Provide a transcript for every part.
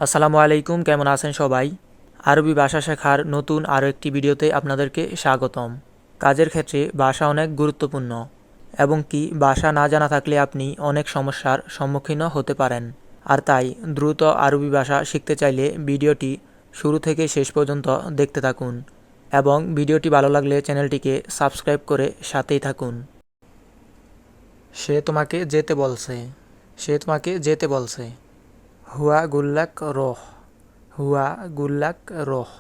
আসসালামু আলাইকুম, কেমন আছেন সবাই? আরবি ভাষা শেখার নতুন আরও একটি ভিডিওতে আপনাদেরকে স্বাগতম। কাজের ক্ষেত্রে ভাষা অনেক গুরুত্বপূর্ণ এবং কি ভাষা না জানা থাকলে আপনি অনেক সমস্যার সম্মুখীন হতে পারেন। আর তাই দ্রুত আরবি ভাষা শিখতে চাইলে ভিডিওটি শুরু থেকে শেষ পর্যন্ত দেখতে থাকুন এবং ভিডিওটি ভালো লাগলে চ্যানেলটিকে সাবস্ক্রাইব করে সাথেই থাকুন। সে তোমাকে যেতে বলছে। সে তোমাকে যেতে বলছে। হুয়া গুল্লাক রোহ। হুয়া গুল্লাক রোহ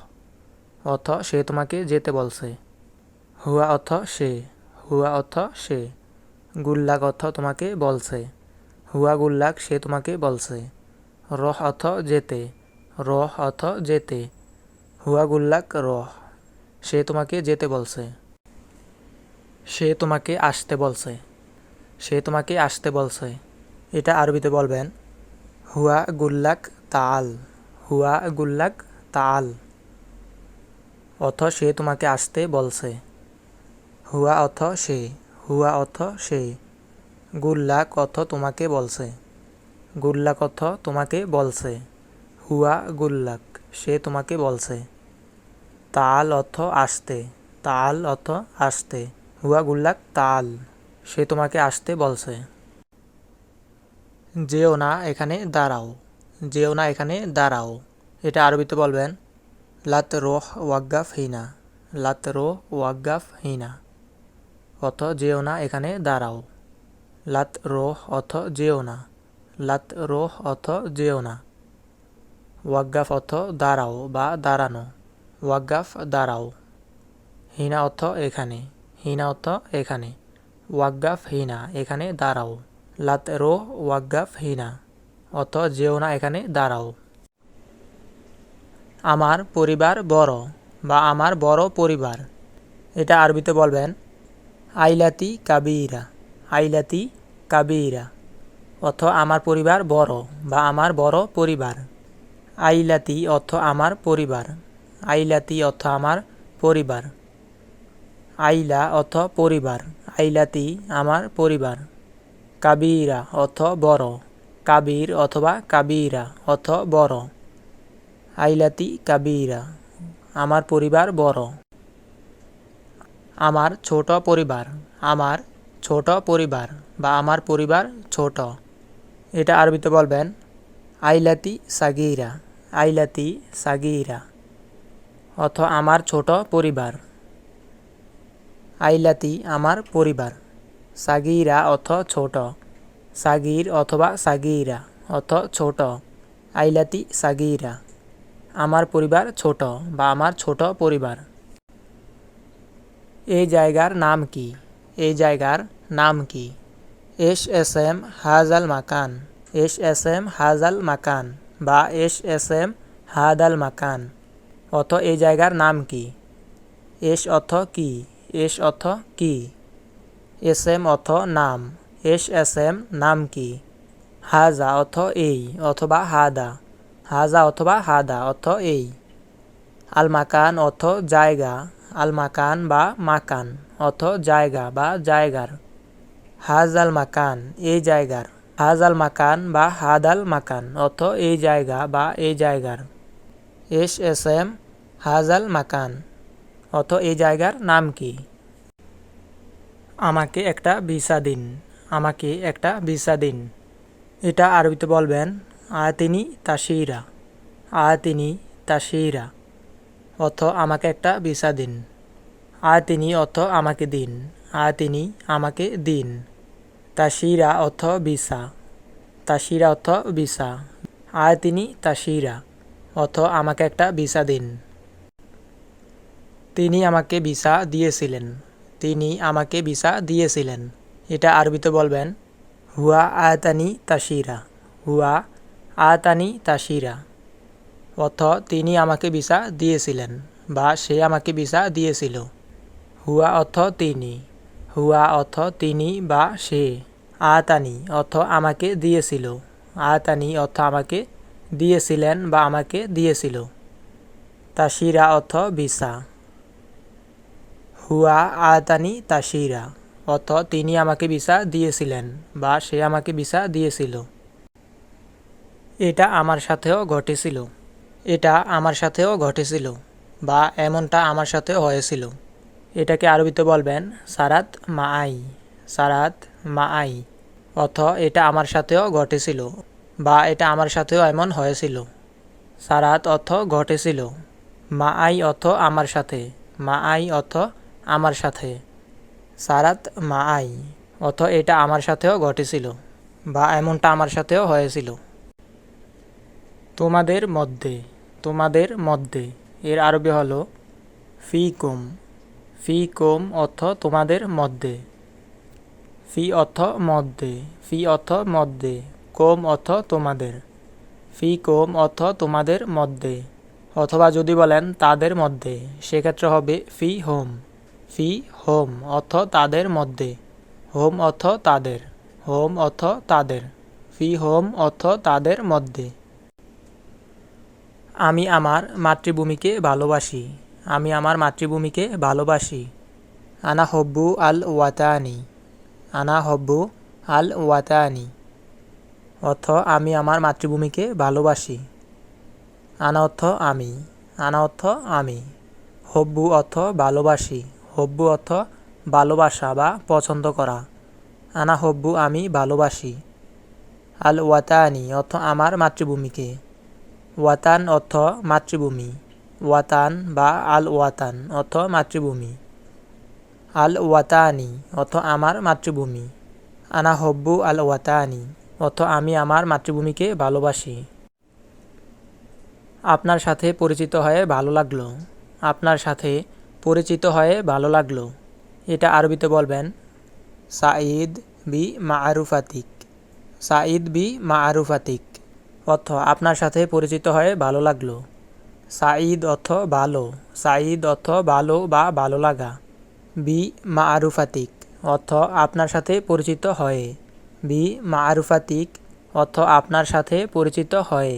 অর্থ সে তোমাকে যেতে বলছে। হুয়া অর্থ সে। হুয়া অর্থ সে। গুল্লাক অর্থ তোমাকে বলছে। হুয়া গুল্লাক সে তোমাকে বলছে। রোহ অর্থ যেতে। রোহ অর্থ যেতে। হুয়া গুল্লাক রোহ সে তোমাকে যেতে বলছে। সে তোমাকে আসতে বলছে। সে তোমাকে আসতে বলছে। এটা আরবিতে বলবেন হুয়া গুল্লাক তাল। হুয়া গুল্লাক তাল অর্থ সে তোমাকে আসতে বলছে। হুয়া অর্থ সে। হুয়া অর্থ সে। গুল্লাক অর্থ তোমাকে বলছে। গুল্লাক অর্থ তোমাকে বলছে। হুয়া গুল্লাক সে তোমাকে বলছে। তাল অর্থ আসতে। তাল অর্থ আসতে। হুয়া গুল্লাক তাল সে তোমাকে আসতে বলছে। যেও না এখানে দাঁড়াও। যেও না এখানে দাঁড়াও এটা আরবিতে বলবেন লাত রোহ ওয়াগ্গাফ হিনা। লাত রোহ ওয়াগ্গাফ হিনা অর্থ যেও না এখানে দাঁড়াও। লাত রোহ অর্থ যেও না। লাত রোহ অর্থ যেও না। ওয়াগ্গাফ অর্থ দাঁড়াও বা দাঁড়ানো। ওয়াগ্গাফ দাঁড়াও। হিনা অর্থ এখানে। হিনা অর্থ এখানে। ওয়াগ্গাফ হিনা এখানে দাঁড়াও। লাত রোহ ওয়াগ্গাফ হিনা অর্থ যেও না এখানে দাঁড়াও। আমার পরিবার বড় বা আমার বড় পরিবার এটা আরবিতে বলবেন আইলাতি কাবিরা। আইলাতি কাবিরা অর্থ আমার পরিবার বড় বা আমার বড় পরিবার। আইলাতি অর্থ আমার পরিবার। আইলাতি অর্থ আমার পরিবার। আইলা অর্থ পরিবার। আইলাতি আমার পরিবার। কাবিরা অর্থ বড়। কাবির অথবা কাবিরা অর্থ বড়। আইলাতি কাবিরা আমার পরিবার বড়। আমার ছোট পরিবার। আমার ছোট পরিবার বা আমার পরিবার ছোট এটা আরবিতে বলবেন আইলাতি সাগিরা। আইলাতি সাগিরা অর্থ আমার ছোট পরিবার। আইলাতি আমার পরিবার। সাগিরা অর্থ ছোট। সাগির অথবা সাগিরা অর্থ ছোট। আইলাতি সাগিরা আমার পরিবার ছোট বা আমার ছোট পরিবার। এই জায়গার নাম কি? এই জায়গার নাম কি? এস এস এম হাজাল মাকান। এস এস এম হাজাল মাকান বা এস এস এম হাদাল মাকান অর্থ এই জায়গার নাম কি? এস অর্থ কি? এস অর্থ কি? এস এম অর্থ নাম। এস এস এম নাম কি? হাজা অর্থ এই অথবা হাদা। হাজা অথবা হাদা অর্থ এই। আল মাকান অর্থ জায়গা। আল মাকান বা মাকান অর্থ জায়গা বা জায়গার। হাজাল মাকান এই জায়গার। হাজাল মাকান বা হাদাল মাকান অর্থ এই জায়গা বা এই জায়গার। এস এস এম হাজাল মাকান অর্থ এই জায়গার নাম কি? আমাকে একটা ভিসা দিন। আমাকে একটা ভিসা দিন এটা আরবিতে বলবেন আয়াতিনি তাশিরা। আয়াতিনি তাশিরা অর্থ আমাকে একটা ভিসা দিন। আয়াতিনি অর্থ আমাকে দিন। আয়াতিনি আমাকে দিন। তাশিরা অর্থ ভিসা। তাশিরা অর্থ ভিসা। আয়াতিনি তাশিরা অর্থ আমাকে একটা ভিসা দিন। তিনি আমাকে ভিসা দিয়েছিলেন। তিনি আমাকে ভিসা দিয়েছিলেন এটা আরবিতে বলবেন হুয়া আয়াতানি তাশিরা। হুয়া আয়াতানি তাশিরা অর্থ তিনি আমাকে ভিসা দিয়েছিলেন বা সে আমাকে ভিসা দিয়েছিল। হুয়া অর্থ তিনি। হুয়া অর্থ তিনি বা সে। আয়াতানি অর্থ আমাকে দিয়েছিল। আয়াতানি অর্থ আমাকে দিয়েছিলেন বা আমাকে দিয়েছিল। তাশিরা অর্থ ভিসা। হুয়া আয়াতানি তাশিরা অর্থ তিনি আমাকে ভিসা দিয়েছিলেন বা সে আমাকে ভিসা দিয়েছিল। এটা আমার সাথেও ঘটেছিল। এটা আমার সাথেও ঘটেছিল বা এমনটা আমার সাথেও হয়েছিল। এটাকে আরবিতে বলবেন সারাত মাআই। সারাত মাআই অর্থ এটা আমার সাথেও ঘটেছিল বা এটা আমার সাথেও এমন হয়েছিল। সারাত অর্থ ঘটেছিল, মাআই অর্থ আমার সাথে, মাআই অর্থ আমার সাথে। সারাত মাআই অর্থ এটা আমার সাথেও ঘটেছিল বা এমনটা আমার সাথেও হয়েছিল। তোমাদের মধ্যে, তোমাদের মধ্যে এর আরবি হলো ফিকুম। ফিকুম অর্থ তোমাদের মধ্যে। ফি অর্থ মধ্যে, ফি অর্থ মধ্যে, কোম অর্থ তোমাদের। ফি কোম অর্থ তোমাদের মধ্যে, অথবা যদি বলেন তাদের মধ্যে সেক্ষেত্রে হবে ফি হোম। ফি হোম অর্থ তাদের মধ্যে, হোম অর্থ তাদের, হোম অর্থ তাদের, ফি হোম অর্থ তাদের মধ্যে। আমি আমার মাতৃভূমিকে ভালোবাসি। আমি আমার মাতৃভূমিকে ভালোবাসি। আনা হব্বু আল ওয়াতানি। আনা হব্বু আল ওয়াতানি অর্থ আমি আমার মাতৃভূমিকে ভালোবাসি। আনা অর্থ আমি, আনা অর্থ আমি। হব্বু অর্থ ভালোবাসি, হব্বু অর্থ ভালোবাসা বা পছন্দ করা। আনা হব্বু আমি ভালোবাসি। আল ওয়াতানি অর্থ আমার মাতৃভূমিকে। ওয়াতান অর্থ মাতৃভূমি। ওয়াতান বা আল ওয়াতান অর্থ মাতৃভূমি। আল ওয়াতানি অর্থ আমার মাতৃভূমি। আনা হব্বু আল ওয়াতানি অর্থ আমি আমার মাতৃভূমিকে ভালোবাসি। আপনার সাথে পরিচিত হয়ে ভালো লাগলো। আপনার সাথে পরিচিত হয়ে ভালো লাগলো। এটা আরবিতে বলবেন সাঈদ বি মাআরুফাতিক। সাঈদ বি মাআরুফাতিক অর্থ আপনার সাথে পরিচিত হয়ে ভালো লাগলো। সাঈদ অর্থ ভালো, সাঈদ অর্থ ভালো বা ভালো লাগা। বি মাআরুফাতিক অর্থ আপনার সাথে পরিচিত হয়ে। বি মাআরুফাতিক অর্থ আপনার সাথে পরিচিত হয়ে।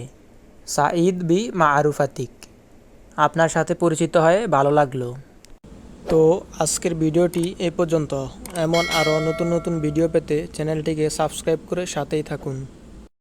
সাঈদ বি মাআরুফাতিক আপনার সাথে পরিচিত হয়ে ভালো লাগলো। তো আজকের ভিডিওটি এ পর্যন্ত। এমন আরও নতুন নতুন ভিডিও পেতে চ্যানেলটিকে সাবস্ক্রাইব করে সাথেই থাকুন।